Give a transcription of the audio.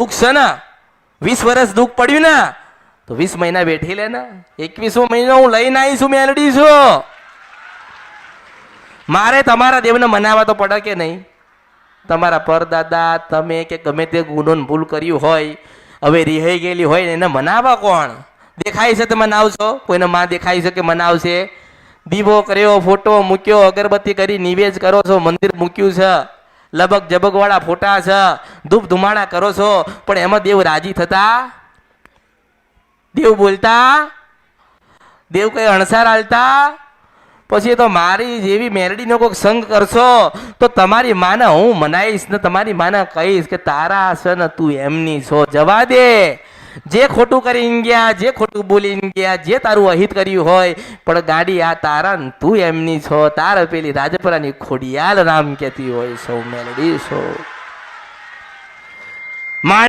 દુઃખ છે ને 20 વર્ષ દુઃખ પડ્યું ને તો 20 મહિના બેઠી લે ને 21મો મહિનો હું લઈને આવીશું મેલડી છું. મારે તમારા દેવને મનાવવા તો પડે કે નહીં? તમારા પરદાદા તમે કે ગમે તે ગુનો ભૂલ કર્યું હોય હવે રિહાઈ ગયેલી હોય ને એને મનાવવા કોણ? દેખાય છે તો મનાવશો? કોઈને માં દેખાય છે કે મનાવશે? દીવો કર્યો, ફોટો મૂક્યો, અગરબત્તી કરી નિવેદ કરો છો, મંદિર મૂક્યું છે, લબક જબક વાળા ફોટા છે, ધૂપ ધુમાડા કરો છો, પણ એમાં દેવ રાજી થતા? દેવ બોલતા? દેવ કઈ અણસાર આલતા? પછી તો મારી જેવી મેરડીનો કોઈક સંગ કરશો તો તમારી માને હું મનાઈશ ને તમારી માને કહીશ કે તારા છે ને તું એમની છો. જવા દે. જે ખોટું કરીને ગયા, જે ખોટું બોલીને ગયા, જે તારું અહિત કર્યું હોય, પણ ગાડી આ તારા ને તું એમની છો. તારે પેલી રાજપરાની ખોડિયાલ રામ કહેતી હોય સૌ મેલડી છો.